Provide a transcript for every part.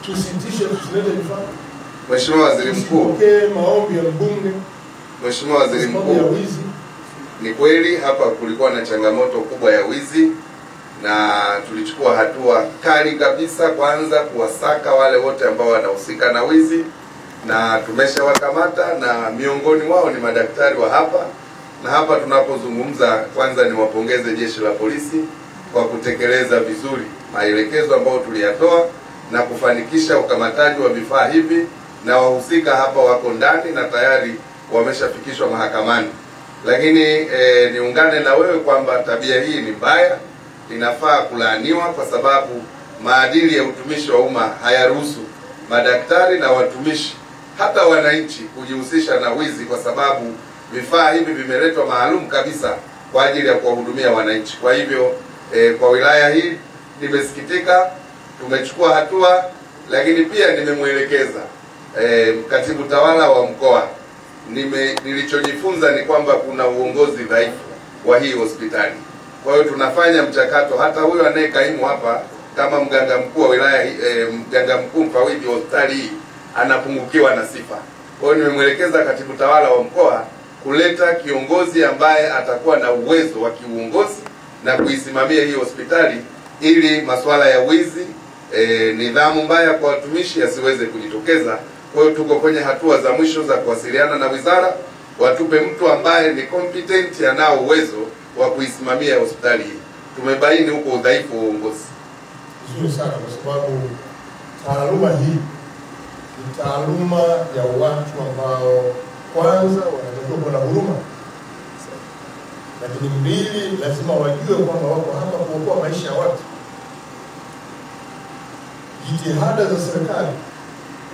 tusitishe tusilete vifaa. Mheshimiwa Waziri Mkuu, tusipokee maombi ya mbunge. Mheshimiwa Waziri Mkuu, ni kweli hapa kulikuwa na changamoto kubwa ya wizi na tulichukua hatua kali kabisa, kwanza kuwasaka wale wote ambao wanahusika na wizi na tumeshawakamata, na miongoni wao ni madaktari wa hapa. Na hapa tunapozungumza, kwanza niwapongeze Jeshi la Polisi kwa kutekeleza vizuri maelekezo ambayo tuliyatoa na kufanikisha ukamataji wa vifaa hivi, na wahusika hapa wako ndani na tayari wameshafikishwa mahakamani. Lakini niungane na wewe kwamba tabia hii ni mbaya, inafaa kulaaniwa, kwa sababu maadili ya utumishi wa umma hayaruhusu madaktari na watumishi hata wananchi kujihusisha na wizi, kwa sababu vifaa hivi vimeletwa maalum kabisa kwa ajili ya kuwahudumia wananchi. Kwa hivyo kwa wilaya hii nimesikitika, tumechukua hatua, lakini pia nimemwelekeza katibu tawala wa mkoa. Nilichojifunza ni kwamba kuna uongozi dhaifu wa hii hospitali. Kwa hiyo tunafanya mchakato, hata huyo anayekaimu hapa kama mganga mkuu wa wilaya, mganga mkuu mfawidhi wa hospitali hii anapungukiwa na sifa. Kwa hiyo nimemwelekeza katibu tawala wa mkoa kuleta kiongozi ambaye atakuwa na uwezo wa kiuongozi na kuisimamia hii hospitali, ili masuala ya wizi, nidhamu mbaya kwa watumishi yasiweze kujitokeza. Kwa hiyo tuko kwenye hatua za mwisho za kuwasiliana na wizara, watupe mtu ambaye ni competent, anao uwezo wa kuisimamia hospitali hii. Tumebaini huko udhaifu wa uongozi. Vizuri sana, kwa sababu taaluma hii ni taaluma ya watu ambao kwanza wanatakiwa kuwa na huruma, lakini mbili, lazima wajue kwamba wako hapa kuokoa maisha ya watu. Jitihada za serikali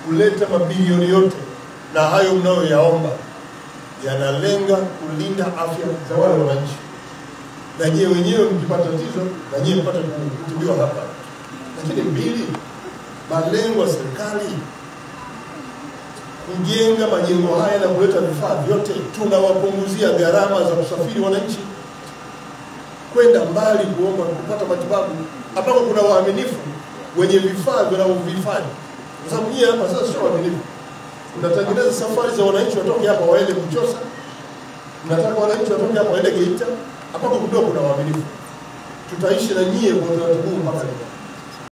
kuleta mabilioni yote na hayo mnayoyaomba yanalenga kulinda afya za wale wananchi, na nyie wenyewe mkipata tatizo na nyie mpate kutibiwa hapa. Lakini mbili, malengo ya serikali kujenga majengo haya na kuleta vifaa vyote, tunawapunguzia gharama za kusafiri wananchi kwenda mbali kuomba kupata matibabu, ambapo kuna waaminifu wenye vifaa vinavyovifanya. Kwa sababu nyie hapa sasa sio waaminifu. Mnatengeneza safari za wananchi watoke hapa waende Mchosa, mnataka wananchi watoke hapa waende Geita, ambapo kidogo kuna waaminifu. Tutaishi na nyie kwa utaratibu mpaka